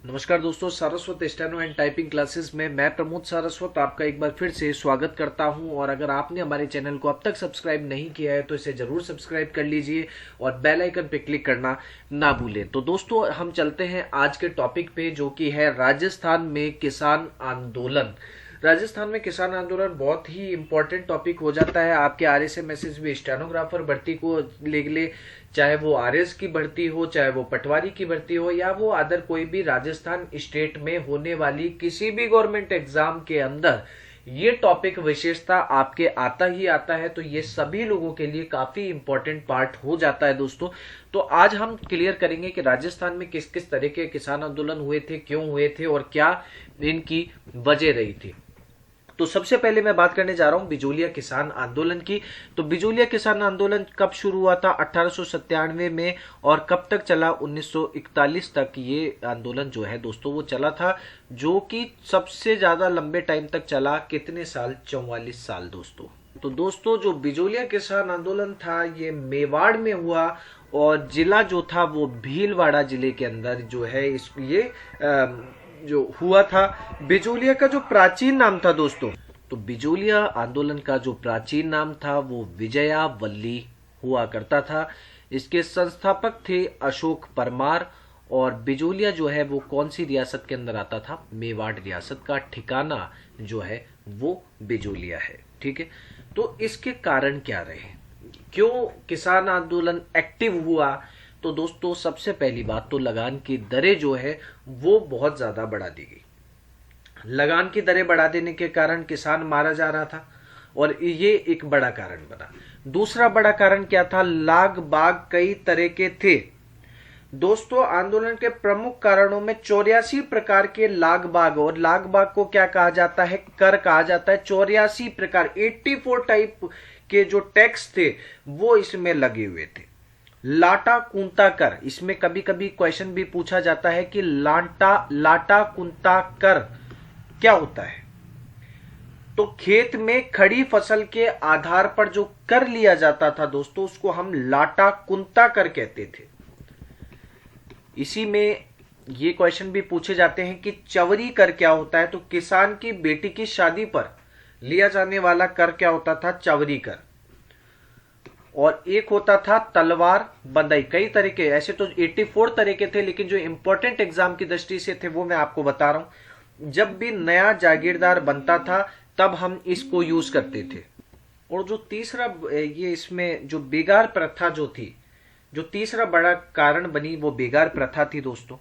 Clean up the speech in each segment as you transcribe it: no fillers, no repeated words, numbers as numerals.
नमस्कार दोस्तों, Saraswat steno and typing classes में मैं प्रमोद सारस्वत आपका एक बार फिर से स्वागत करता हूं। और अगर आपने हमारे चैनल को अब तक सब्सक्राइब नहीं किया है तो इसे जरूर सब्सक्राइब कर लीजिए और बेल आइकन पे क्लिक करना ना भूलें। तो दोस्तों, हम चलते हैं आज के टॉपिक पे, जो कि है राजस्थान में किसान आंदोलन। राजस्थान में किसान आंदोलन बहुत ही इंपॉर्टेंट टॉपिक हो जाता है। आपके आरएस मैसेज भी स्टेनोग्राफर भर्ती को ले, चाहे वो आरएस की भर्ती हो, चाहे वो पटवारी की भर्ती हो, या वो अदर कोई भी राजस्थान स्टेट में होने वाली किसी भी गवर्नमेंट एग्जाम के अंदर ये टॉपिक विशेषता आपके आता ही आता है। तो ये सभी लोगों के लिए काफी इंपॉर्टेंट पार्ट हो जाता है दोस्तों। तो आज हम क्लियर करेंगे कि राजस्थान में किस किस तरह के किसान आंदोलन हुए थे, क्यों हुए थे और क्या इनकी वजह रही थी। तो सबसे पहले मैं बात करने जा रहा हूं बिजोलिया किसान आंदोलन की। तो बिजोलिया किसान आंदोलन कब शुरू हुआ था? 1897 में। और कब तक चला? 1941 तक ये आंदोलन जो है दोस्तों वो चला था, जो कि सबसे ज्यादा लंबे टाइम तक चला। कितने साल? 44 साल दोस्तों। तो दोस्तों, जो बिजोलिया किसान आंदोलन था ये मेवाड़ में हुआ और जिला जो था वो भीलवाड़ा जिले के अंदर जो है ये जो हुआ था। बिजोलिया का जो प्राचीन नाम था दोस्तों, तो बिजोलिया आंदोलन का जो प्राचीन नाम था वो विजया वल्ली हुआ करता था। इसके संस्थापक थे अशोक परमार। और बिजोलिया जो है वो कौन सी रियासत के अंदर आता था? मेवाड़ रियासत का ठिकाना जो है वो बिजोलिया है। ठीक है, तो इसके कारण क्या रहे, क्यों किसान आंदोलन एक्टिव हुआ? तो दोस्तों, सबसे पहली बात तो लगान की दरें जो है वो बहुत ज्यादा बढ़ा दी गई। लगान की दरें बढ़ा देने के कारण किसान मारा जा रहा था और ये एक बड़ा कारण बना। दूसरा बड़ा कारण क्या था? लाग बाग कई तरह के थे दोस्तों। आंदोलन के प्रमुख कारणों में 84 प्रकार के लाग बाग, और लाग बाग को क्या कहा जाता है? कर कहा जाता है। 84 प्रकार 84 टाइप के जो टैक्स थे वो इसमें लगे हुए थे। लाटा कुंता कर, इसमें कभी कभी क्वेश्चन भी पूछा जाता है कि लाटा कुंता कर क्या होता है? तो खेत में खड़ी फसल के आधार पर जो कर लिया जाता था दोस्तों, उसको हम लाटा कुंता कर कहते थे। इसी में ये क्वेश्चन भी पूछे जाते हैं कि चवरी कर क्या होता है? तो किसान की बेटी की शादी पर लिया जाने वाला कर क्या होता था? चवरी कर। और एक होता था तलवार बंदाई। कई तरह के, ऐसे तो 84 तरह के थे, लेकिन जो इंपॉर्टेंट एग्जाम की दृष्टि से थे वो मैं आपको बता रहा हूं। जब भी नया जागीरदार बनता था तब हम इसको यूज करते थे। और जो तीसरा ये इसमें जो बेगार प्रथा जो थी, जो तीसरा बड़ा कारण बनी वो बेगार प्रथा थी दोस्तों।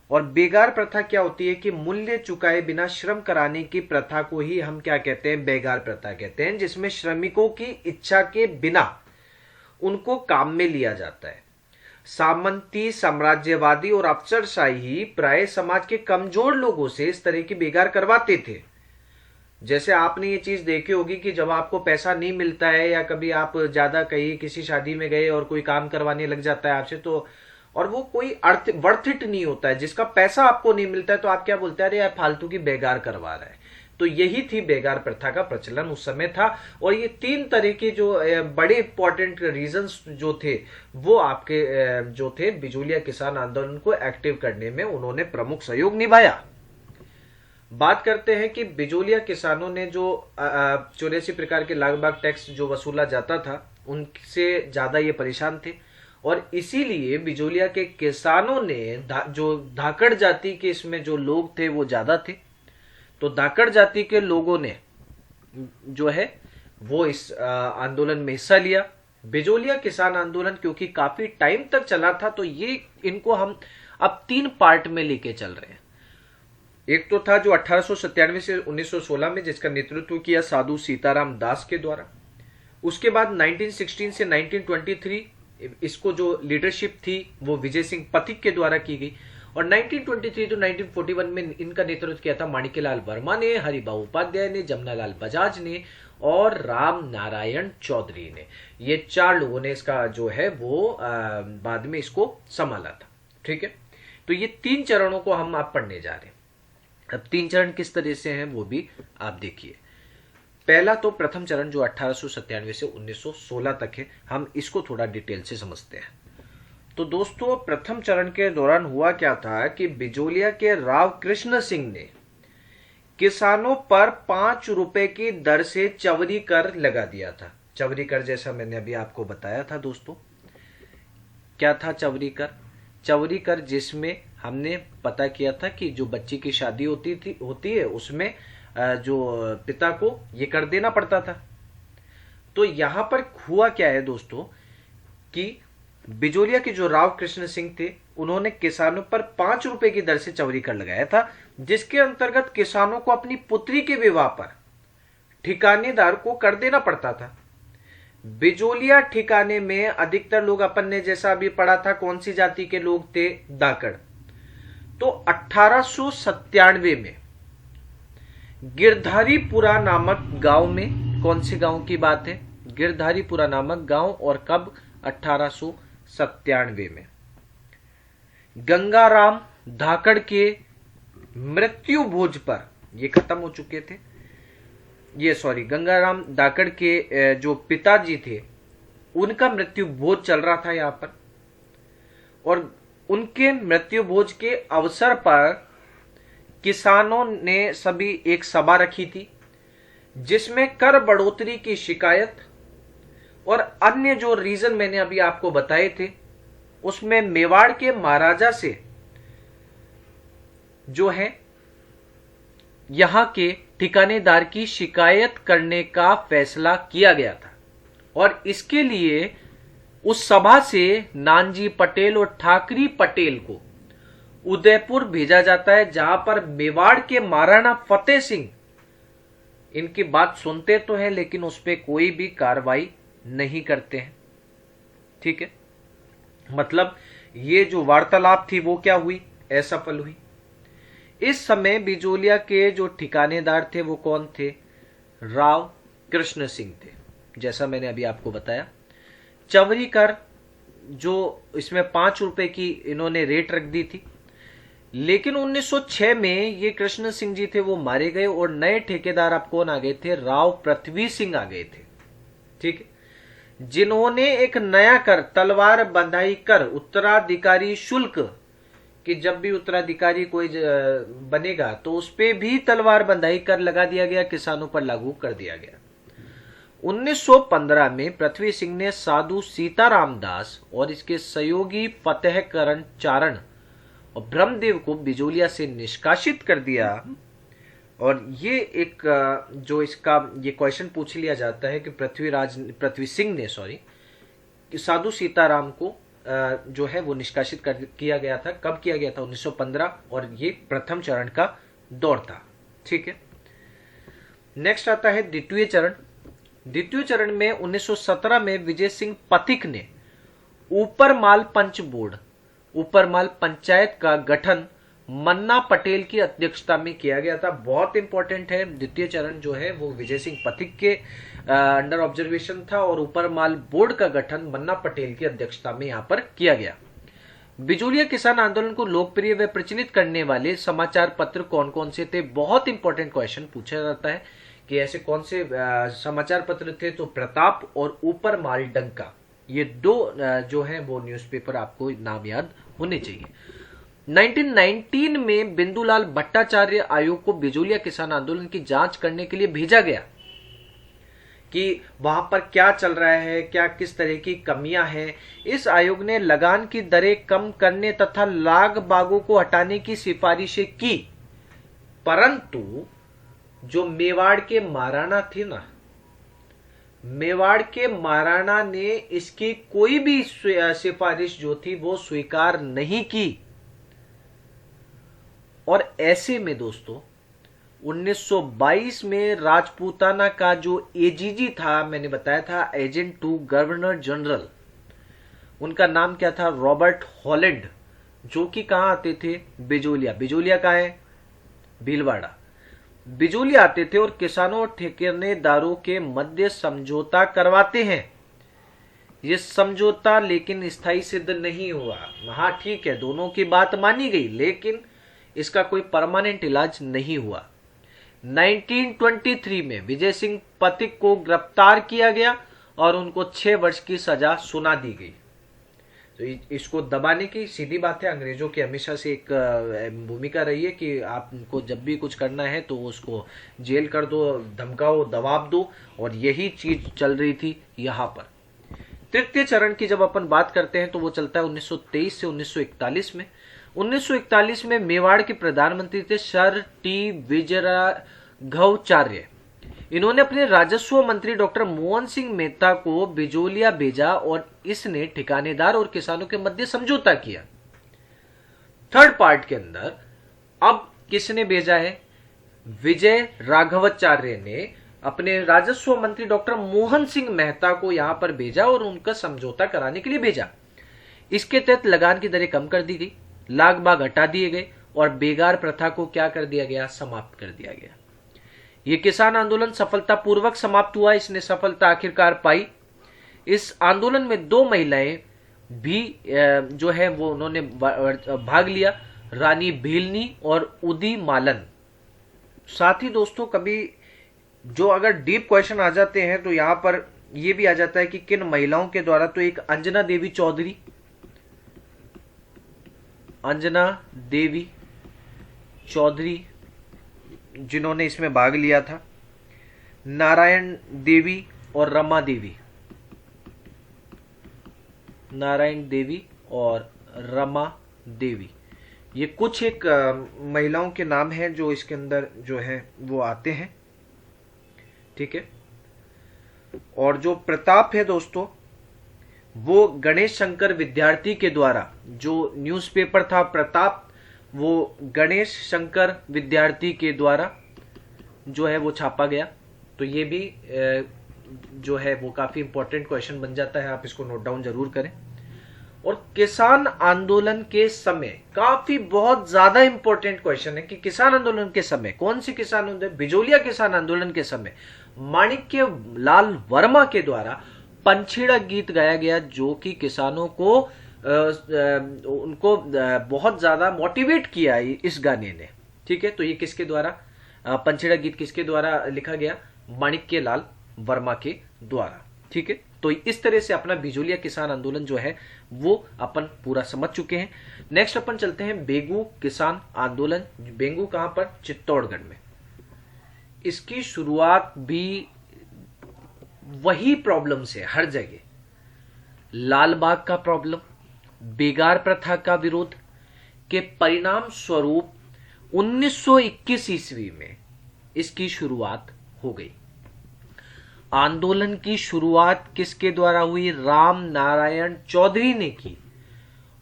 और बेगार प्रथा क्या होती है कि मूल्य चुकाए बिना श्रम कराने की प्रथा को ही हम क्या कहते हैं? बेगार प्रथा कहते हैं, जिसमें श्रमिकों की इच्छा के बिना उनको काम में लिया जाता है। सामंती, साम्राज्यवादी और अफसरशाही प्राय समाज के कमजोर लोगों से इस तरह की बेगार करवाते थे। जैसे आपने ये चीज देखी होगी कि जब आपको पैसा नहीं मिलता है, या कभी आप ज्यादा कहीं किसी शादी में गए और कोई काम करवाने लग जाता है आपसे, तो और वो कोई अर्थ वर्थ इट नहीं होता है, जिसका पैसा आपको नहीं मिलता है, तो आप क्या बोलते हैं? अरे यार, फालतू की बेगार करवा रहा है। तो यही थी बेगार प्रथा का प्रचलन उस समय था। और ये तीन तरह के जो बड़े इंपॉर्टेंट रीजंस जो थे वो आपके जो थे बिजोलिया किसान आंदोलन को एक्टिव करने में उन्होंने प्रमुख सहयोग निभाया। बात करते हैं कि बिजोलिया किसानों ने जो 84 प्रकार के लाग बाग टैक्स जो वसूला जाता था उनसे ज्यादा ये परेशान थे। और इसीलिए बिजोलिया के किसानों ने जो धाकड़ जाति के इसमें जो लोग थे वो ज्यादा थे, तो धाकड़ जाति के लोगों ने जो है वो इस आंदोलन में हिस्सा लिया। बिजोलिया किसान आंदोलन क्योंकि काफी टाइम तक चला था, तो ये इनको हम अब 3 पार्ट में लेके चल रहे हैं। एक तो था जो 1897 से 1916 में, जिसका नेतृत्व किया साधु सीताराम दास के द्वारा। उसके बाद 1916 से 1923 इसको जो लीडरशिप थी वो विजय सिंह पथिक के द्वारा की गई। और 1923 to 1941 में इनका नेतृत्व किया था माणिक्यलाल वर्मा ने, हरिबाबू उपाध्याय ने, जमनालाल बजाज ने और राम नारायण चौधरी ने। ये 4 लोगों ने इसका जो है वो बाद में इसको संभाला था। ठीक है, तो ये 3 चरणों को हम आप पढ़ने जा रहे हैं। अब 3 चरण किस तरह से हैं वो भी आप देखिए। पहला तो प्रथम चरण जो 1897 से 1916 तक है, हम इसको थोड़ा डिटेल से समझते हैं। तो दोस्तों प्रथम चरण के दौरान हुआ क्या था कि बिजोलिया के राव कृष्ण सिंह ने किसानों पर 5 रुपए की दर से चवरी कर लगा दिया था। चवरी कर जैसा मैंने अभी आपको बताया था दोस्तों। क्या था चवरी कर? चवरी कर जिसमें हमने पता किया था कि जो बच्ची की शादी होती है उसमें जो पिता को ये कर देना पड़ता था। तो यहां पर हुआ क्या है दोस्तों कि बिजोलिया के जो राव कृष्ण सिंह थे उन्होंने किसानों पर 5 रुपए की दर से चवरी कर लगाया था, जिसके अंतर्गत किसानों को अपनी पुत्री के विवाह पर ठिकानेदार को कर देना पड़ता था। बिजोलिया ठिकाने में अधिकतर लोग, अपन ने जैसा अभी पढ़ा था, कौन सी जाति के लोग थे? दाकड़। तो 1897 में गिरधारीपुरा नामक गांव में, कौन से गांव की बात है? गिरधारीपुरा नामक गांव। और कब? 1897 में गंगाराम धाकड़ के मृत्यु भोज पर, ये खत्म हो चुके थे, गंगाराम धाकड़ के जो पिताजी थे उनका मृत्यु भोज चल रहा था यहां पर। और उनके मृत्यु भोज के अवसर पर किसानों ने सभी एक सभा रखी थी, जिसमें कर बढ़ोतरी की शिकायत और अन्य जो रीजन मैंने अभी आपको बताए थे, उसमें मेवाड़ के महाराजा से जो है यहां के ठिकानेदार की शिकायत करने का फैसला किया गया था। और इसके लिए उस सभा से नानजी पटेल और ठाकरी पटेल को उदयपुर भेजा जाता है, जहां पर मेवाड़ के महाराणा फतेह सिंह इनकी बात सुनते तो हैं लेकिन उस पर कोई भी कार्रवाई नहीं करते हैं। ठीक है, मतलब ये जो वार्तालाप थी वो क्या हुई? असफल हुई। इस समय बिजोलिया के जो ठिकानेदार थे वो कौन थे? राव कृष्ण सिंह थे, जैसा मैंने अभी आपको बताया। चवरी कर जो इसमें 5 रुपए की इन्होंने रेट रख दी थी, लेकिन 1906 में ये कृष्ण सिंह जी थे वो मारे गए और नए ठेकेदार आप कौन आ गए थे? राव पृथ्वी सिंह आ गए थे। ठीक है, जिन्होंने एक नया कर, तलवार बंधाई कर, उत्तराधिकारी शुल्क, कि जब भी उत्तराधिकारी कोई बनेगा तो उस पे भी तलवार बंधाई कर लगा दिया गया, किसानों पर लागू कर दिया गया। 1915 में पृथ्वी सिंह ने साधु सीताराम दास और इसके सहयोगी फतेहकरण चारण और ब्रह्मदेव को बिजोलिया से निष्कासित कर दिया। और ये एक जो इसका ये क्वेश्चन पूछ लिया जाता है कि पृथ्वी सिंह ने साधु सीताराम को जो है वो निष्कासित किया गया था। कब किया गया था? 1915। और ये प्रथम चरण का दौर था। ठीक है, नेक्स्ट आता है द्वितीय चरण। द्वितीय चरण में 1917 में विजय सिंह पथिक ने ऊपरमाल पंच बोर्ड, ऊपरमाल पंचायत का गठन मन्ना पटेल की अध्यक्षता में किया गया था। बहुत इंपॉर्टेंट है, द्वितीय चरण जो है वो विजय सिंह पथिक के अंडर ऑब्जर्वेशन था और ऊपरमाल बोर्ड का गठन मन्ना पटेल की अध्यक्षता में यहां पर किया गया। बिजोलिया किसान आंदोलन को लोकप्रिय व प्रचलित करने वाले समाचार पत्र कौन कौन से थे? बहुत इंपॉर्टेंट क्वेश्चन पूछा जाता है कि ऐसे कौन से समाचार पत्र थे। तो प्रताप और ऊपरमाल डंका, ये दो जो है वो न्यूज़पेपर आपको नाम याद होने चाहिए। 1919 में बिंदुलाल भट्टाचार्य आयोग को बिजोलिया किसान आंदोलन की जांच करने के लिए भेजा गया कि वहां पर क्या चल रहा है, क्या किस तरह की कमियां हैं। इस आयोग ने लगान की दरें कम करने तथा लाग बागों को हटाने की सिफारिशें की, परंतु जो मेवाड़ के महाराणा थे ना, मेवाड़ के महाराणा ने इसकी कोई भी सिफारिश जो थी वो स्वीकार नहीं की। और ऐसे में दोस्तों 1922 में राजपूताना का जो एजीजी था, मैंने बताया था एजेंट टू गवर्नर जनरल, उनका नाम क्या था? रॉबर्ट हॉलैंड, जो कि कहां आते थे? बिजोलिया। बिजोलिया कहां है? भीलवाड़ा। बिजोलिया आते थे और किसानों और ठेकेदारों के मध्य समझौता करवाते हैं। ये समझौता लेकिन स्थायी सिद्ध नहीं हुआ। हाँ ठीक है, दोनों की बात मानी गई, लेकिन इसका कोई परमानेंट इलाज नहीं हुआ। 1923 में विजय सिंह पथिक को गिरफ्तार किया गया और उनको 6 वर्ष की सजा सुना दी गई। तो इसको दबाने की सीधी बात है, अंग्रेजों की हमेशा से एक भूमिका रही है कि आपको जब भी कुछ करना है तो उसको जेल कर दो, धमकाओ, दबाव दो, और यही चीज चल रही थी यहाँ पर। तृतीय चरण की जब अपन बात करते हैं तो वो चलता है 1923 से 1941 में। 1941 में मेवाड़ के प्रधानमंत्री थे सर टी विजयराघवाचार्य। इन्होंने अपने राजस्व मंत्री डॉक्टर मोहन सिंह मेहता को बिजोलिया भेजा और इसने ठिकानेदार और किसानों के मध्य समझौता किया। थर्ड पार्ट के अंदर अब किसने भेजा है? विजय राघवाचार्य ने अपने राजस्व मंत्री डॉक्टर मोहन सिंह मेहता को यहां पर भेजा और उनका समझौता कराने के लिए भेजा। इसके तहत लगान की दरें कम कर दी गई, लाग बाग हटा दिए गए और बेगार प्रथा को क्या कर दिया गया? समाप्त कर दिया गया। यह किसान आंदोलन सफलतापूर्वक समाप्त हुआ। इसने सफलता आखिरकार पाई। इस आंदोलन में 2 महिलाएं भी जो है वो उन्होंने भाग लिया, रानी भीलनी और उदी मालन। साथ ही दोस्तों कभी जो अगर डीप क्वेश्चन आ जाते हैं तो यहां पर यह भी आ जाता है कि किन महिलाओं के द्वारा, तो एक अंजना देवी चौधरी, अंजना देवी चौधरी जिन्होंने इसमें भाग लिया था, नारायण देवी और रमा देवी, नारायण देवी और रमा देवी, ये कुछ एक महिलाओं के नाम हैं जो इसके अंदर जो है वो आते हैं। ठीक है। और जो प्रताप है दोस्तों, वो गणेश शंकर विद्यार्थी के द्वारा, जो न्यूज़पेपर था प्रताप, वो गणेश शंकर विद्यार्थी के द्वारा जो है वो छापा गया। तो ये भी जो है वो काफी इंपॉर्टेंट क्वेश्चन बन जाता है, आप इसको नोट डाउन जरूर करें। और किसान आंदोलन के समय काफी बहुत ज्यादा इंपॉर्टेंट क्वेश्चन है कि किसान आंदोलन के समय, कौन सी किसान आंदोलन? बिजोलिया किसान आंदोलन के समय माणिक्य लाल वर्मा के द्वारा पंछीड़ा गीत गाया गया, जो कि किसानों को उनको बहुत ज्यादा मोटिवेट किया इस गाने ने। ठीक है। तो ये किसके द्वारा, पंछीड़ा गीत किसके द्वारा लिखा गया? माणिक्य लाल वर्मा के द्वारा। ठीक है। तो इस तरह से अपना बिजोलिया किसान आंदोलन जो है वो अपन पूरा समझ चुके हैं। नेक्स्ट अपन चलते हैं बेंगू किसान आंदोलन। बेंगू कहां पर? चित्तौड़गढ़ में। इसकी शुरुआत भी वही प्रॉब्लम से, हर जगह लाल बाग का प्रॉब्लम, बेगार प्रथा का विरोध के परिणाम स्वरूप 1921 ईस्वी में इसकी शुरुआत हो गई। आंदोलन की शुरुआत किसके द्वारा हुई? राम नारायण चौधरी ने की।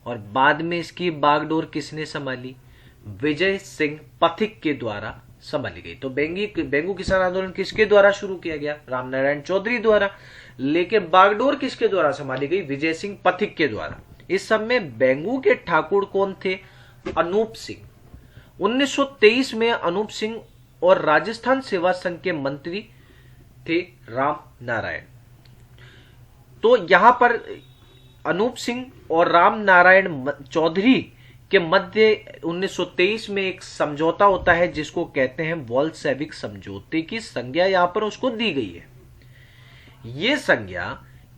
और बाद में इसकी बागडोर किसने संभाली? विजय सिंह पथिक के द्वारा संभाली गई। तो बेंगू किसान आंदोलन किसके द्वारा शुरू किया गया? राम नारायण चौधरी द्वारा। लेकिन बागडोर किसके द्वारा संभाली गई? विजय सिंह पथिक के द्वारा। इस समय बेंगू के ठाकुर कौन थे? अनूप सिंह। 1923 में अनूप सिंह और राजस्थान सेवा संघ के मंत्री थे राम नारायण। तो यहां पर अनूप सिंह और राम नारायण चौधरी के मध्य 1923 में एक समझौता होता है जिसको कहते हैं बोल्शेविक समझौते की संज्ञा यहां पर उसको दी गई है। यह संज्ञा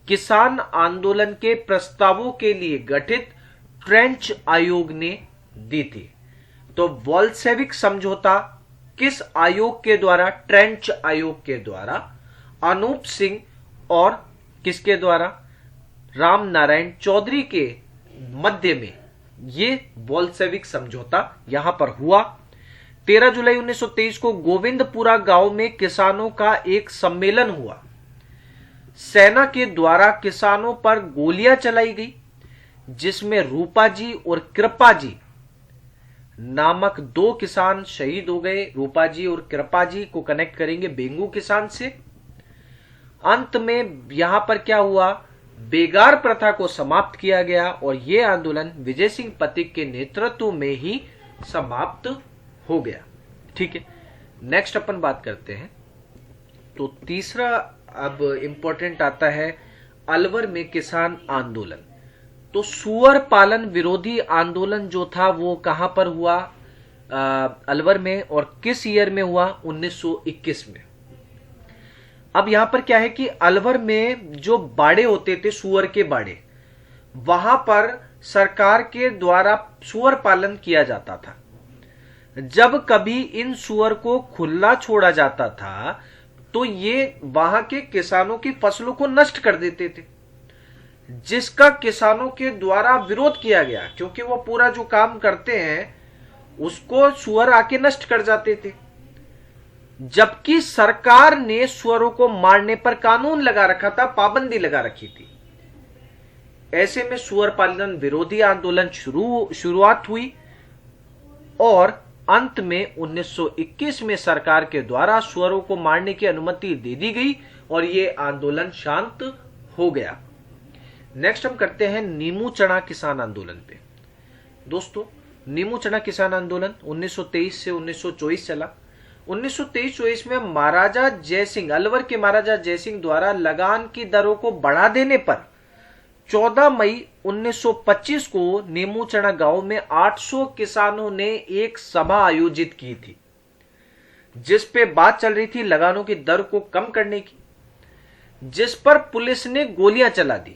किसान आंदोलन के प्रस्तावों के लिए गठित ट्रेंच आयोग ने दी थी। तो बोल्शेविक समझौता किस आयोग के द्वारा? ट्रेंच आयोग के द्वारा, अनूप सिंह और किसके द्वारा? राम नारायण चौधरी के मध्य में ये बोल्शेविक समझौता यहां पर हुआ। 13 जुलाई 1923 को गोविंदपुरा गांव में किसानों का एक सम्मेलन हुआ। सेना के द्वारा किसानों पर गोलियां चलाई गई, जिसमें रूपा जी और कृपा जी नामक 2 किसान शहीद हो गए। रूपा जी और कृपा जी को कनेक्ट करेंगे बेंगू किसान से। अंत में यहां पर क्या हुआ? बेगार प्रथा को समाप्त किया गया और यह आंदोलन विजय सिंह पथिक के नेतृत्व में ही समाप्त हो गया। ठीक है। नेक्स्ट अपन बात करते हैं। तो तीसरा अब इंपॉर्टेंट आता है अलवर में किसान आंदोलन। तो सुअर पालन विरोधी आंदोलन जो था वो कहां पर हुआ? अलवर में। और किस ईयर में हुआ? 1921 में। अब यहां पर क्या है कि अलवर में जो बाड़े होते थे, सुअर के बाड़े, वहां पर सरकार के द्वारा सुअर पालन किया जाता था। जब कभी इन सुअर को खुला छोड़ा जाता था तो ये वहां के किसानों की फसलों को नष्ट कर देते थे, जिसका किसानों के द्वारा विरोध किया गया, क्योंकि वो पूरा जो काम करते हैं उसको सुअर आके नष्ट कर जाते थे। जबकि सरकार ने सुअरों को मारने पर कानून लगा रखा था, पाबंदी लगा रखी थी। ऐसे में सुअर पालन विरोधी आंदोलन शुरुआत हुई और अंत में 1921 में सरकार के द्वारा सुअरों को मारने की अनुमति दे दी गई और यह आंदोलन शांत हो गया। नेक्स्ट हम करते हैं नीमू चना किसान आंदोलन पे। दोस्तों, नीमू चना किसान आंदोलन 1923 से 1924 चला। 1923-24 में महाराजा जयसिंह, अलवर के महाराजा जयसिंह द्वारा लगान की दरों को बढ़ा देने पर 14 मई 1925 को नीमू चना गांव में 800 किसानों ने एक सभा आयोजित की थी, जिस पे बात चल रही थी लगानों की दर को कम करने की, जिस पर पुलिस ने गोलियां चला दी,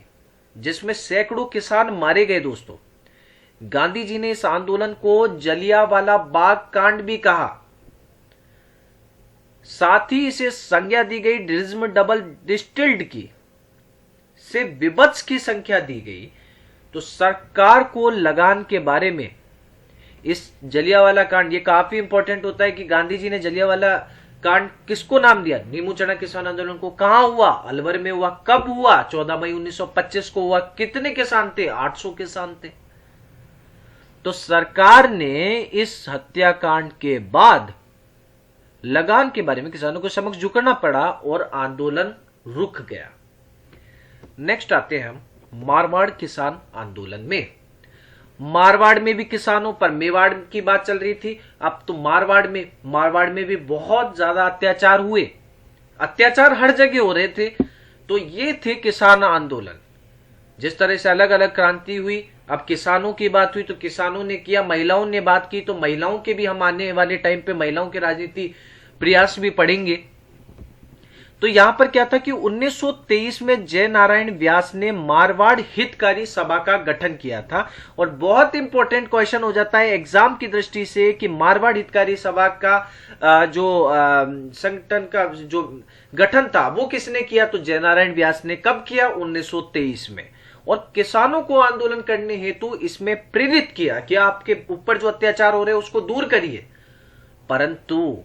जिसमें सैकड़ों किसान मारे गए। दोस्तों, गांधी जी ने इस आंदोलन को जलियांवाला बाग कांड भी कहा। साथ ही इसे संज्ञा दी गई डिज्म डबल डिस्टिल्ड की, से विभत्स की संख्या दी गई। तो सरकार को लगान के बारे में इस जलियांवाला कांड, ये काफी इंपॉर्टेंट होता है कि गांधी जी ने जलियांवाला कांड किसको नाम दिया? नीमू चना किसान आंदोलन को। कहां हुआ? अलवर में हुआ। कब हुआ? 14 मई 1925 को हुआ। कितने किसान थे? 800 किसान थे। तो सरकार ने इस हत्याकांड के बाद लगान के बारे में किसानों को समक्ष झुकना पड़ा और आंदोलन रुक गया। नेक्स्ट आते हैं हम मारवाड़ किसान आंदोलन में। मारवाड़ में भी किसानों पर, मेवाड़ की बात चल रही थी, अब तो मारवाड़ में भी बहुत ज्यादा अत्याचार हुए। अत्याचार हर जगह हो रहे थे। तो ये थे किसान आंदोलन। जिस तरह से अलग अलग क्रांति हुई, अब किसानों की बात हुई तो किसानों ने किया, महिलाओं ने बात की तो महिलाओं के भी हम आने वाले टाइम पे महिलाओं के राजनीति प्रयास भी पढ़ेंगे। तो यहां पर क्या था कि 1923 में जय नारायण व्यास ने मारवाड़ हितकारी सभा का गठन किया था। और बहुत इंपॉर्टेंट क्वेश्चन हो जाता है एग्जाम की दृष्टि से कि मारवाड़ हितकारी सभा का जो संगठन का जो गठन था वो किसने किया? तो जय नारायण व्यास ने। कब किया? 1923 में। और किसानों को आंदोलन करने हेतु इसमें प्रेरित किया कि आपके ऊपर जो अत्याचार हो रहे हैं उसको दूर करिए। परंतु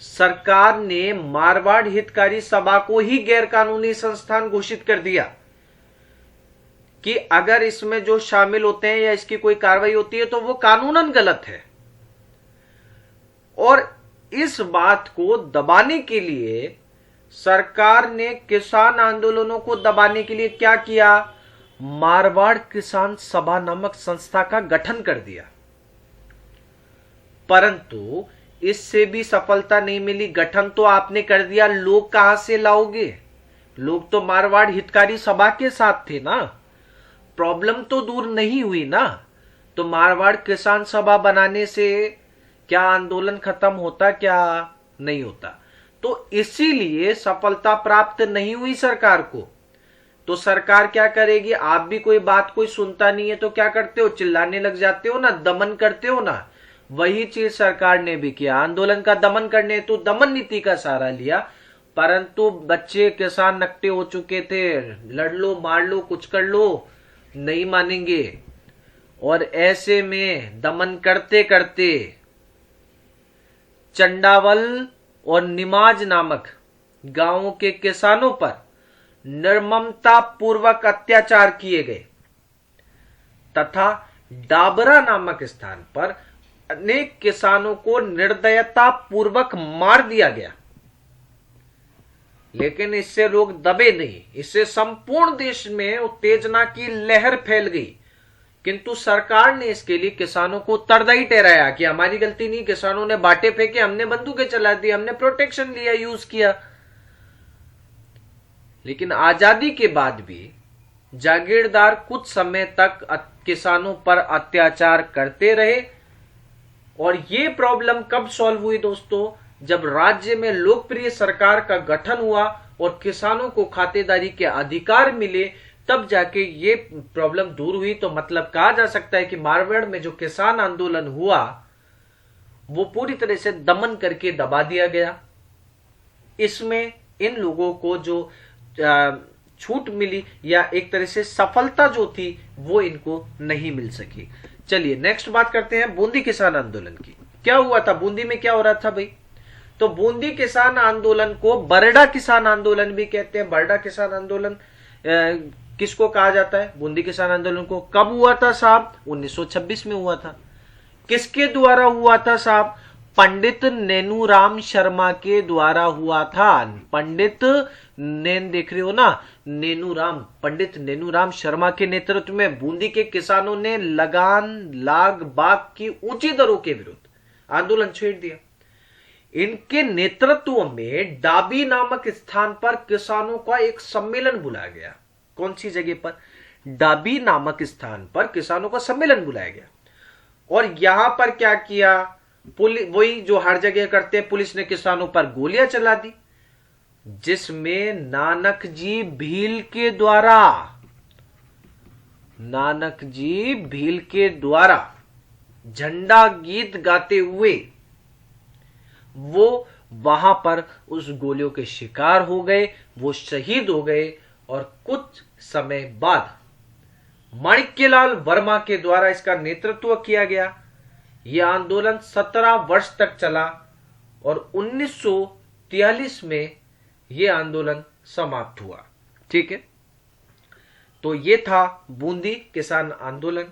सरकार ने मारवाड़ हितकारी सभा को ही गैरकानूनी संस्थान घोषित कर दिया कि अगर इसमें जो शामिल होते हैं या इसकी कोई कार्रवाई होती है तो वो कानूनन गलत है। और इस बात को दबाने के लिए सरकार ने किसान आंदोलनों को दबाने के लिए क्या किया? मारवाड़ किसान सभा नामक संस्था का गठन कर दिया। परंतु इससे भी सफलता नहीं मिली। गठन तो आपने कर दिया, लोग कहां से लाओगे? लोग तो मारवाड़ हितकारी सभा के साथ थे ना। प्रॉब्लम तो दूर नहीं हुई ना। तो मारवाड़ किसान सभा बनाने से क्या आंदोलन खत्म होता? क्या नहीं होता। तो इसीलिए सफलता प्राप्त नहीं हुई सरकार को। तो सरकार क्या करेगी? आप भी कोई बात कोई सुनता नहीं है तो क्या करते हो? चिल्लाने लग जाते हो ना, दमन करते हो ना। वही चीज सरकार ने भी किया। आंदोलन का दमन करने तो दमन नीति का सहारा लिया, परंतु बच्चे किसान नकटे हो चुके थे। लड़ लो, मार लो, कुछ कर लो, नहीं मानेंगे। और ऐसे में दमन करते करते चंडावल और निमाज नामक गांवों के किसानों पर निर्ममता पूर्वक अत्याचार किए गए तथा डाबरा नामक स्थान पर अनेक किसानों को निर्दयता पूर्वक मार दिया गया। लेकिन इससे लोग दबे नहीं। इससे संपूर्ण देश में उत्तेजना की लहर फैल गई। किंतु सरकार ने इसके लिए किसानों को उत्तरदायी ठहराया कि हमारी गलती नहीं, किसानों ने बाटे फेंके, हमने बंदूकें चला दी, हमने प्रोटेक्शन लिया, यूज किया। लेकिन आजादी के बाद भी जागीरदार कुछ समय तक किसानों पर अत्याचार करते रहे। और ये प्रॉब्लम कब सॉल्व हुई दोस्तों? जब राज्य में लोकप्रिय सरकार का गठन हुआ और किसानों को खातेदारी के अधिकार मिले, तब जाके ये प्रॉब्लम दूर हुई। तो मतलब कहा जा सकता है कि मारवाड़ में जो किसान आंदोलन हुआ वो पूरी तरह से दमन करके दबा दिया गया। इसमें इन लोगों को जो छूट मिली या एक तरह से सफलता जो थी वो इनको नहीं मिल सकी। चलिए नेक्स्ट बात करते हैं बूंदी किसान आंदोलन की। क्या हुआ था बूंदी में, क्या हो रहा था भाई? तो बूंदी किसान आंदोलन को बरडा किसान आंदोलन भी कहते हैं। बरडा किसान आंदोलन किसको कहा जाता है? बूंदी किसान आंदोलन को। कब हुआ था साहब? 1926 में हुआ था। किसके द्वारा हुआ था साहब? पंडित नेनूराम शर्मा के द्वारा हुआ था। पंडित नैन देख रहे हो ना, नेनूराम, पंडित नेनूराम शर्मा के नेतृत्व में बूंदी के किसानों ने लगान लाग बाग की ऊंची दरों के विरुद्ध आंदोलन छेड़ दिया। इनके नेतृत्व में डाबी नामक स्थान पर किसानों का एक सम्मेलन बुलाया गया। कौन सी जगह पर? डाबी नामक स्थान पर किसानों का सम्मेलन बुलाया गया। और यहां पर क्या किया? पुलिस, वही जो हर जगह करते हैं, पुलिस ने किसानों पर गोलियां चला दी, जिसमें नानक जी भील के द्वारा झंडा गीत गाते हुए वो वहां पर उस गोलियों के शिकार हो गए, वो शहीद हो गए। और कुछ समय बाद माणिक्यलाल वर्मा के द्वारा इसका नेतृत्व किया गया। यह आंदोलन 17 वर्ष तक चला और 1943 में यह आंदोलन समाप्त हुआ। ठीक है, तो यह था बूंदी किसान आंदोलन,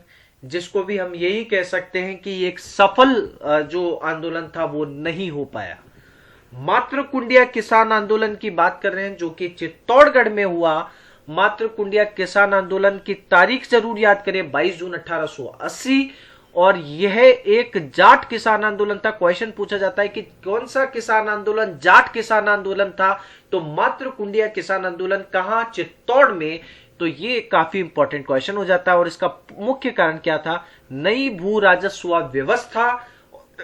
जिसको भी हम यही कह सकते हैं कि एक सफल जो आंदोलन था वो नहीं हो पाया। मातृकुंडिया किसान आंदोलन की बात कर रहे हैं, जो कि चित्तौड़गढ़ में हुआ। मातृकुंडिया किसान आंदोलन की तारीख जरूर याद करें, 22 जून 1880। और यह एक जाट किसान आंदोलन था। क्वेश्चन पूछा जाता है कि कौन सा किसान आंदोलन जाट किसान आंदोलन था? तो मातृकुंडिया किसान आंदोलन कहां? चित्तौड़ में। तो ये काफी इंपॉर्टेंट क्वेश्चन हो जाता है। और इसका मुख्य कारण क्या था? नई भू राजस्व व्यवस्था।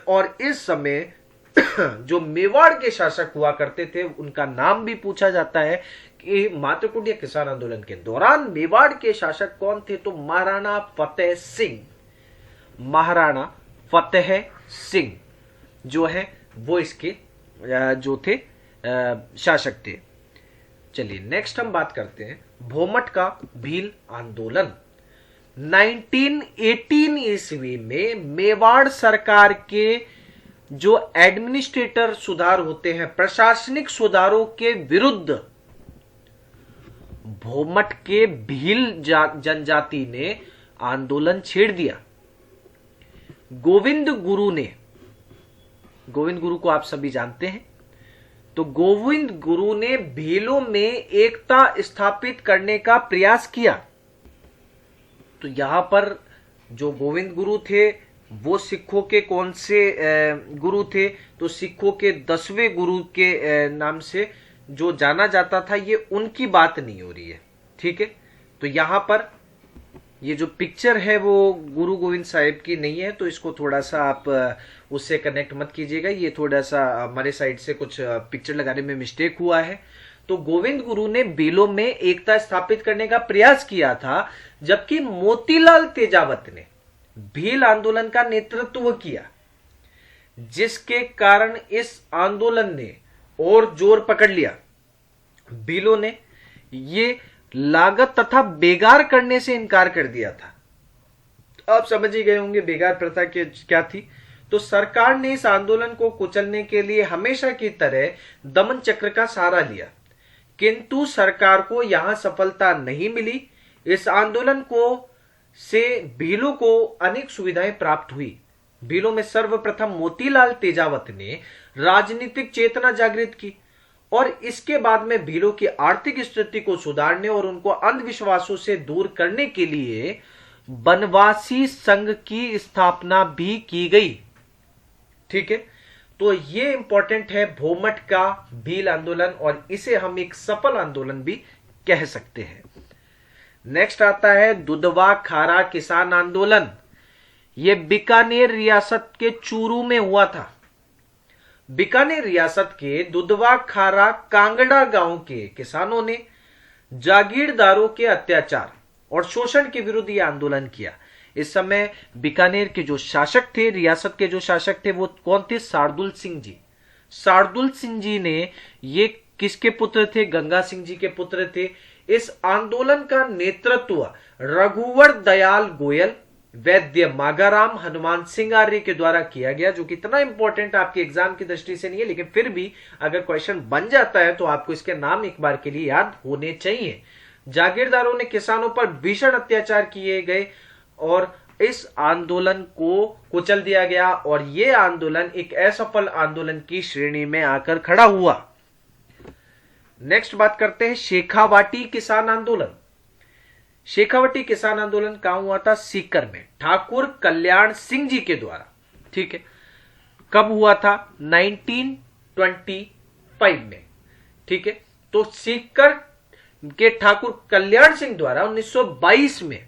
और इस समय जो मेवाड़ के शासक हुआ करते थे उनका नाम भी पूछा जाता है कि मातृकुंडिया किसान आंदोलन के दौरान मेवाड़ के शासक कौन थे? तो महाराणा फतेह सिंह। महाराणा फतेह सिंह जो है वो इसके जो थे शासक थे। चलिए नेक्स्ट हम बात करते हैं भोमट का भील आंदोलन। 1918 ईस्वी में मेवाड़ सरकार के जो एडमिनिस्ट्रेटर सुधार होते हैं, प्रशासनिक सुधारों के विरुद्ध भोमट के भील जनजाति ने आंदोलन छेड़ दिया। गोविंद गुरु को आप सभी जानते हैं। तो गोविंद गुरु ने भीलों में एकता स्थापित करने का प्रयास किया। तो यहां पर जो गोविंद गुरु थे वो सिखों के कौन से गुरु थे? तो सिखों के 10वें गुरु के नाम से जो जाना जाता था। ये उनकी बात नहीं हो रही है, ठीक है। तो यहां पर ये जो पिक्चर है वो गुरु गोविंद साहिब की नहीं है, तो इसको थोड़ा सा आप उससे कनेक्ट मत कीजिएगा। ये थोड़ा सा हमारे साइड से कुछ पिक्चर लगाने में मिस्टेक हुआ है। तो गोविंद गुरु ने भीलों में एकता स्थापित करने का प्रयास किया था, जबकि मोतीलाल तेजावत ने भील आंदोलन का नेतृत्व किया, जिसके कारण इस आंदोलन ने और जोर पकड़ लिया। भीलों ने ये लागत तथा बेगार करने से इनकार कर दिया था। आप समझ ही गए होंगे बेगार प्रथा क्या थी। तो सरकार ने इस आंदोलन को कुचलने के लिए हमेशा की तरह दमन चक्र का सहारा लिया, किंतु सरकार को यहां सफलता नहीं मिली। इस आंदोलन को से भीलों को अनेक सुविधाएं प्राप्त हुई। भीलों में सर्वप्रथम मोतीलाल तेजावत ने राजनीतिक चेतना जागृत की और इसके बाद में भीलों की आर्थिक स्थिति को सुधारने और उनको अंधविश्वासों से दूर करने के लिए बनवासी संघ की स्थापना भी की गई। ठीक है, तो ये इंपॉर्टेंट है भोमट का भील आंदोलन और इसे हम एक सफल आंदोलन भी कह सकते हैं। नेक्स्ट आता है दुधवा खारा किसान आंदोलन। यह बीकानेर रियासत के चूरू में हुआ था। बीकानेर रियासत के दुधवा खारा कांगड़ा गांव के किसानों ने जागीरदारों के अत्याचार और शोषण के विरुद्ध ये आंदोलन किया। इस समय बीकानेर के जो शासक थे, रियासत के जो शासक थे, वो कौन थे? शार्दुल सिंह जी। शार्दुल सिंह जी ने, ये किसके पुत्र थे? गंगा सिंह जी के पुत्र थे। इस आंदोलन का नेतृत्व रघुवर दयाल गोयल, वैद्य मागाराम, हनुमान सिंह आर्य के द्वारा किया गया, जो कि इतना इंपॉर्टेंट आपके एग्जाम की दृष्टि से नहीं है, लेकिन फिर भी अगर क्वेश्चन बन जाता है तो आपको इसके नाम एक बार के लिए याद होने चाहिए। जागीरदारों ने किसानों पर भीषण अत्याचार किए गए और इस आंदोलन को कुचल दिया गया और यह आंदोलन एक असफल आंदोलन की श्रेणी में आकर खड़ा हुआ। नेक्स्ट बात करते हैं शेखावाटी किसान आंदोलन। शेखावाटी किसान आंदोलन कहां हुआ था? सीकर में, ठाकुर कल्याण सिंह जी के द्वारा। ठीक है, कब हुआ था? 1925 में। ठीक है, तो सीकर के ठाकुर कल्याण सिंह द्वारा 1922 में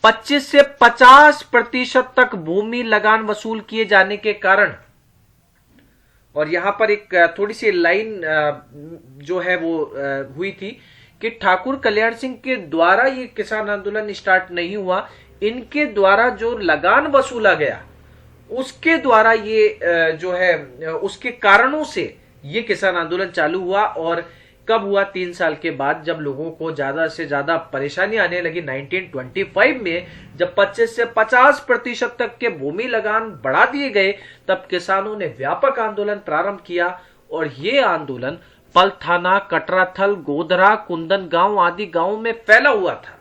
25 से 50% तक भूमि लगान वसूल किए जाने के कारण, और यहां पर एक थोड़ी सी लाइन जो है वो हुई थी कि ठाकुर कल्याण सिंह के द्वारा ये किसान आंदोलन स्टार्ट नहीं हुआ, इनके द्वारा जो लगान वसूला गया उसके द्वारा ये जो है उसके कारणों से ये किसान आंदोलन चालू हुआ। और कब हुआ? 3 साल के बाद, जब लोगों को ज्यादा से ज्यादा परेशानी आने लगी 1925 में, जब 25 से 50% तक के भूमि लगान बढ़ा दिए गए, तब किसानों ने व्यापक आंदोलन प्रारंभ किया। और यह आंदोलन पलथाना, कटराथल, गोधरा, कुंदन गांव आदि गांवों में फैला हुआ था।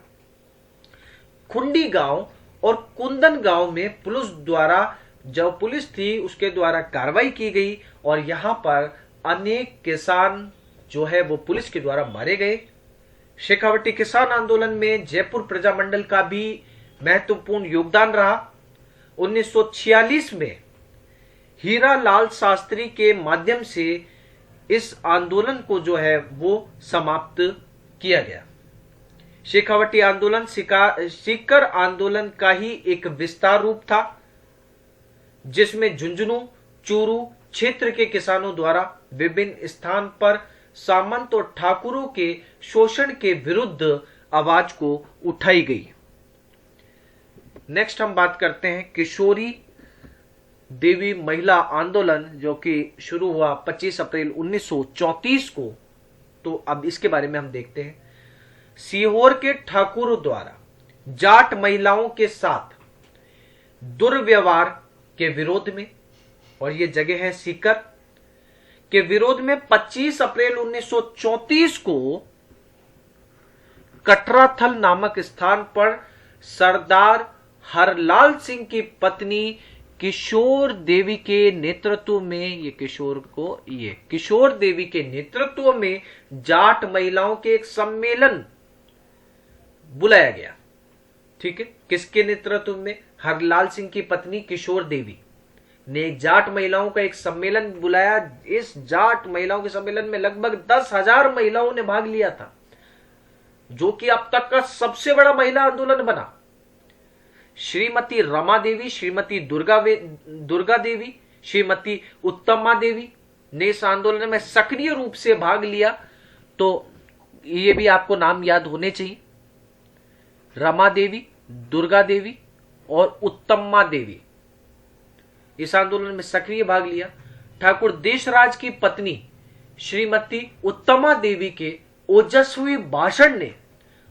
खुंडी गांव और कुंदन गांव में पुलिस द्वारा, जो पुलिस थी उसके द्वारा कार्रवाई की गई और यहां पर अनेक किसान जो है वो पुलिस के द्वारा मारे गए। शेखावाटी किसान आंदोलन में जयपुर प्रजामंडल का भी महत्वपूर्ण योगदान रहा। 1946 में हीरा लाल शास्त्री के माध्यम से इस आंदोलन को जो है वो समाप्त किया गया। शेखावाटी आंदोलन सीकर आंदोलन का ही एक विस्तार रूप था, जिसमें झुंझुनू, चूरू क्षेत्र के किसानों द्वारा विभिन्न स्थान पर सामंत और ठाकुरों के शोषण के विरुद्ध आवाज को उठाई गई। नेक्स्ट हम बात करते हैं किशोरी देवी महिला आंदोलन, जो कि शुरू हुआ 25 अप्रैल 1934 को। तो अब इसके बारे में हम देखते हैं। सीहोर के ठाकुरों द्वारा जाट महिलाओं के साथ दुर्व्यवहार के विरोध में, और यह जगह है सीकर के विरोध में, 25 अप्रैल 1934 को कटराथल नामक स्थान पर सरदार हरलाल सिंह की पत्नी किशोर देवी के नेतृत्व में, किशोर देवी के नेतृत्व में जाट महिलाओं के एक सम्मेलन बुलाया गया। ठीक है, किसके नेतृत्व में? हरलाल सिंह की पत्नी किशोर देवी ने एक जाट महिलाओं का एक सम्मेलन बुलाया। इस जाट महिलाओं के सम्मेलन में लगभग 10,000 महिलाओं ने भाग लिया था, जो कि अब तक का सबसे बड़ा महिला आंदोलन बना। श्रीमती रमा देवी, श्रीमती दुर्गा देवी, श्रीमती उत्तमा देवी ने इस आंदोलन में सक्रिय रूप से भाग लिया। तो ये भी आपको नाम याद होने चाहिए, रमा देवी, दुर्गा देवी और उत्तमा देवी इस आंदोलन में सक्रिय भाग लिया। ठाकुर देशराज की पत्नी श्रीमती उत्तमा देवी के ओजस्वी भाषण ने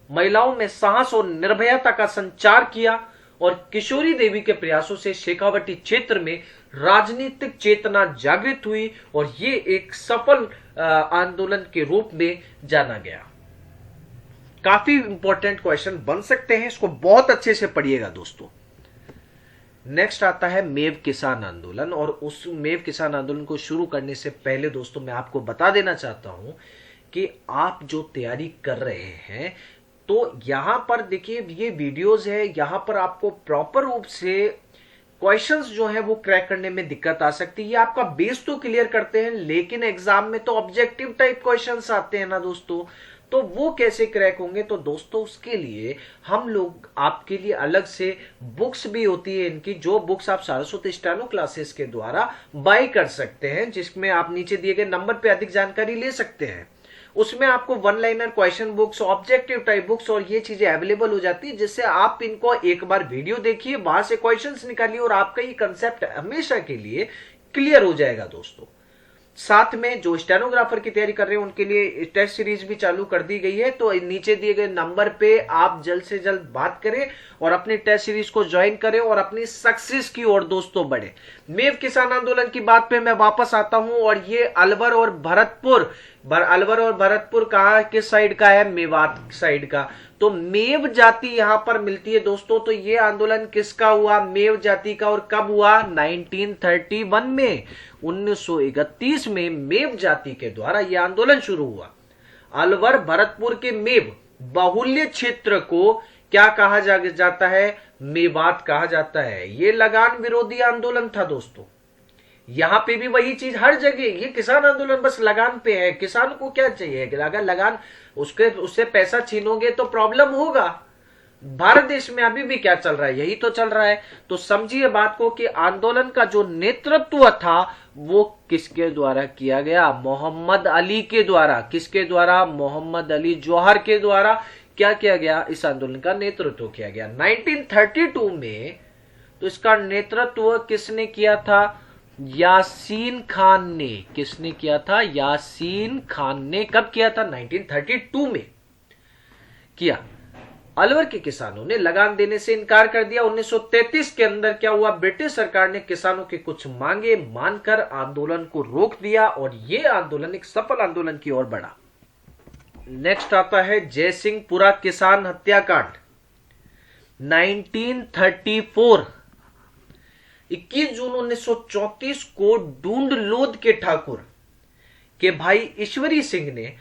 महिलाओं में साहस और निर्भयता का संचार किया और किशोरी देवी के प्रयासों से शेखावाटी क्षेत्र में राजनीतिक चेतना जागृत हुई और ये एक सफल आंदोलन के रूप में जाना गया। काफी इंपॉर्टेंट क्वेश्चन बन सकते हैं, इसको बहुत अच्छे से पढ़िएगा दोस्तों। नेक्स्ट आता है मेव किसान आंदोलन, और उस मेव किसान आंदोलन को शुरू करने से पहले दोस्तों मैं आपको बता देना चाहता हूं कि आप जो तैयारी कर रहे हैं, तो यहां पर देखिए ये वीडियोस है, यहां पर आपको प्रॉपर रूप से क्वेश्चंस जो है वो क्रैक करने में दिक्कत आ सकती है। ये आपका बेस तो क्लियर करते हैं, लेकिन एग्जाम में तो ऑब्जेक्टिव टाइप क्वेश्चंस आते हैं ना दोस्तों, तो वो कैसे क्रैक होंगे? तो दोस्तों उसके लिए हम लोग आपके लिए अलग से बुक्स भी होती है इनकी, जो बुक्स आप सारस्वत स्टेनो क्लासेस के द्वारा बाय कर सकते हैं, जिसमें आप नीचे दिए गए नंबर पे अधिक जानकारी ले सकते हैं। उसमें आपको one liner question books, objective type books और ये चीजें अवेलेबल हो जाती है, जिससे आप इनको एक बार वीडियो देखिए, वहां से क्वेश्चंस निकालिए और आपका ये कंसेप्ट हमेशा के लिए क्लियर हो जाएगा दोस्तों। साथ में जो स्टेनोग्राफर की तैयारी कर रहे हैं उनके लिए टेस्ट सीरीज भी चालू कर दी गई है, तो नीचे दिए गए नंबर पे आप जल्द से जल्द बात करें और अपनी टेस्ट सीरीज को ज्वाइन करें और अपनी सक्सेस की ओर दोस्तों बढ़े। मेव किसान आंदोलन की बात पे मैं वापस आता हूं, और ये अलवर और भरतपुर कहां किस साइड का है? मेवात साइड का। तो मेव जाति यहां पर मिलती है दोस्तों। तो ये आंदोलन किसका हुआ? मेव जाति का। और कब हुआ? 1931 में, 1931 में मेव जाति के द्वारा यह आंदोलन शुरू हुआ। अलवर भरतपुर के मेव बाहुल्य क्षेत्र को क्या कहा जाता है? मेवात कहा जाता है। यह लगान विरोधी आंदोलन था दोस्तों। यहां पे भी वही चीज हर जगह, ये किसान आंदोलन बस लगान पे है। किसान को क्या चाहिए? अगर लगान उससे पैसा छीनोगे तो प्रॉब्लम होगा। भारत देश में अभी भी क्या चल रहा है? यही तो चल रहा है। तो समझिए बात को कि आंदोलन का जो नेतृत्व था वो किसके द्वारा किया गया? मोहम्मद अली के द्वारा। किसके द्वारा? मोहम्मद अली जौहर के द्वारा क्या किया गया? इस आंदोलन का नेतृत्व किया गया 1932 में। तो इसका नेतृत्व किसने किया था? यासीन खान ने। किसने किया था? यासीन खान ने। कब किया था? 1932 में किया। अलवर के किसानों ने लगान देने से इनकार कर दिया। 1933 के अंदर क्या हुआ? ब्रिटिश सरकार ने किसानों की कुछ मांगे मानकर आंदोलन को रोक दिया और यह आंदोलन एक सफल आंदोलन की ओर बढ़ा। नेक्स्ट आता है जयसिंहपुरा किसान हत्याकांड 1934। 21 जून 1934 को डूंडलोद के ठाकुर के भाई ईश्वरी सिंह ने,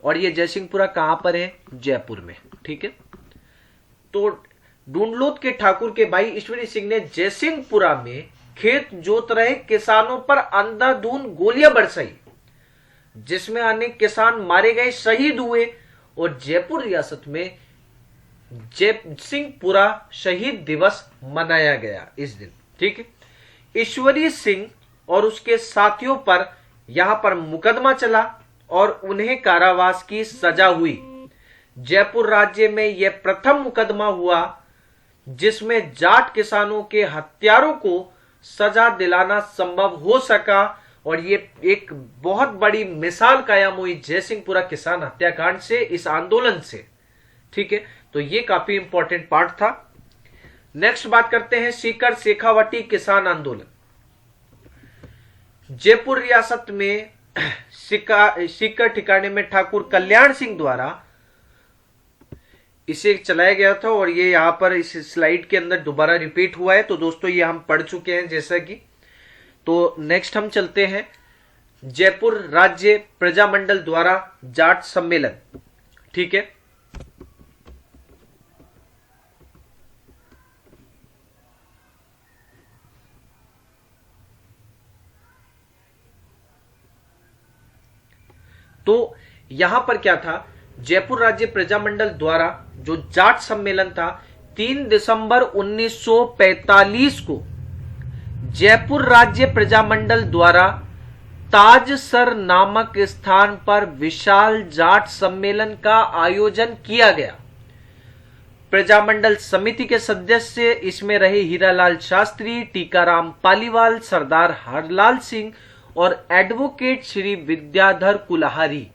और ये जयसिंहपुरा कहां पर है? जयपुर में, ठीक है। तो डूंडलोद के ठाकुर के भाई ईश्वरी सिंह ने जयसिंहपुरा में खेत जोत रहे किसानों पर अंधाधुंध गोलियां बरसाई, जिसमें अनेक किसान मारे गए, शहीद हुए। और जयपुर रियासत में जयसिंहपुरा शहीद दिवस मनाया गया इस दिन, ठीक है। ईश्वरी सिंह और उसके साथियों पर यहां पर मुकदमा चला और उन्हें कारावास की सजा हुई। जयपुर राज्य में यह प्रथम मुकदमा हुआ जिसमें जाट किसानों के हत्यारों को सजा दिलाना संभव हो सका, और ये एक बहुत बड़ी मिसाल कायम हुई जयसिंहपुरा किसान हत्याकांड से, इस आंदोलन से, ठीक है। तो ये काफी इंपॉर्टेंट पार्ट था। नेक्स्ट बात करते हैं सीकर शेखावटी किसान आंदोलन। जयपुर रियासत में सीकर ठिकाने में ठाकुर कल्याण सिंह द्वारा इसे चलाया गया था, और ये यहां पर इस स्लाइड के अंदर दोबारा रिपीट हुआ है। तो दोस्तों ये हम पढ़ चुके हैं जैसा कि। तो नेक्स्ट हम चलते हैं जयपुर राज्य प्रजामंडल द्वारा जाट सम्मेलन, ठीक है। तो यहां पर क्या था? जयपुर राज्य प्रजामंडल द्वारा जो जाट सम्मेलन था 3 दिसंबर 1945 को जयपुर राज्य प्रजामंडल द्वारा ताजसर नामक स्थान पर विशाल जाट सम्मेलन का आयोजन किया गया। प्रजामंडल समिति के सदस्य इसमें रहे हीरालाल शास्त्री, टीकाराम पालीवाल, सरदार हरलाल सिंह और एडवोकेट श्री विद्याधर कुल्हारी।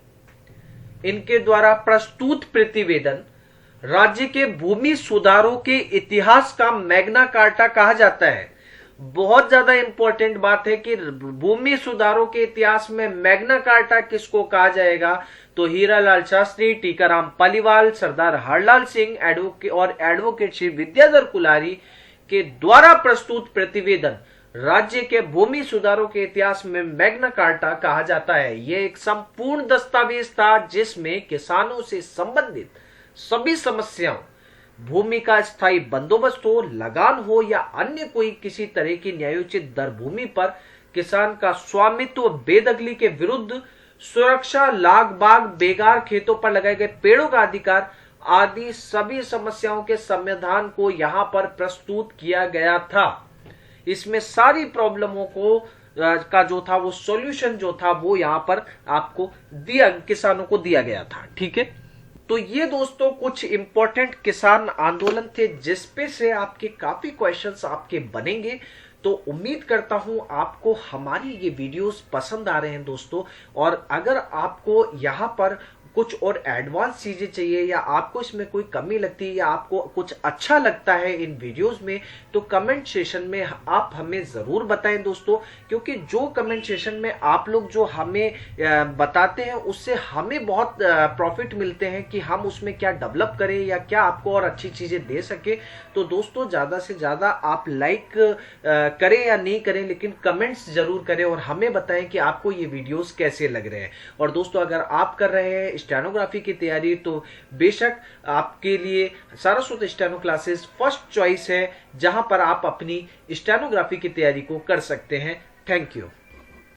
इनके द्वारा प्रस्तुत प्रतिवेदन राज्य के भूमि सुधारों के इतिहास का मैग्ना कार्टा कहा जाता है। बहुत ज्यादा इंपॉर्टेंट बात है कि भूमि सुधारों के इतिहास में मैग्ना कार्टा किसको कहा जाएगा? तो हीरालाल शास्त्री, टीकाराम पालीवाल, सरदार हरलाल सिंह और एडवोकेट श्री विद्याधर कुल्हारी के द्वारा प्रस्तुत प्रतिवेदन राज्य के भूमि सुधारों के इतिहास में मैग्ना कार्टा कहा जाता है। यह एक संपूर्ण दस्तावेज था जिसमें किसानों से संबंधित सभी समस्याओं, भूमि का स्थायी बंदोबस्त हो, लगान हो या अन्य कोई किसी तरह की न्यायोचित दर भूमि पर किसान का स्वामित्व, बेदखली के विरुद्ध सुरक्षा, लाग बाग, बेकार खेतों पर लगाए गए पेड़ों का अधिकार आदि सभी समस्याओं के समाधान को यहां पर प्रस्तुत किया गया था। इसमें सारी प्रॉब्लमों को का जो था वो सॉल्यूशन जो था वो यहाँ पर आपको किसानों को दिया गया था। ठीक है, तो ये दोस्तों कुछ इंपॉर्टेंट किसान आंदोलन थे जिसपे से आपके काफी क्वेश्चंस आपके बनेंगे। तो उम्मीद करता हूं आपको हमारी ये वीडियोस पसंद आ रहे हैं दोस्तों, और अगर आपको यहाँ पर कुछ और एडवांस चीजें चाहिए या आपको इसमें कोई कमी लगती है या आपको कुछ अच्छा लगता है इन वीडियोस में, तो कमेंट सेशन में आप हमें जरूर बताएं दोस्तों, क्योंकि जो कमेंट सेशन में आप लोग जो हमें बताते हैं उससे हमें बहुत प्रॉफिट मिलते हैं कि हम उसमें क्या डेवलप करें या क्या आपको और अच्छी चीजें दे सके। तो दोस्तों ज्यादा से ज्यादा आप लाइक करें या नहीं करें, लेकिन कमेंट्स जरूर करें और हमें बताएं कि आपको ये वीडियोस कैसे लग रहे हैं। और दोस्तों अगर आप कर रहे हैं स्टेनोग्राफी की तैयारी तो बेशक आपके लिए Saraswat steno classes first choice है, जहां पर आप अपनी स्टेनोग्राफी की तैयारी को कर सकते हैं। Thank you.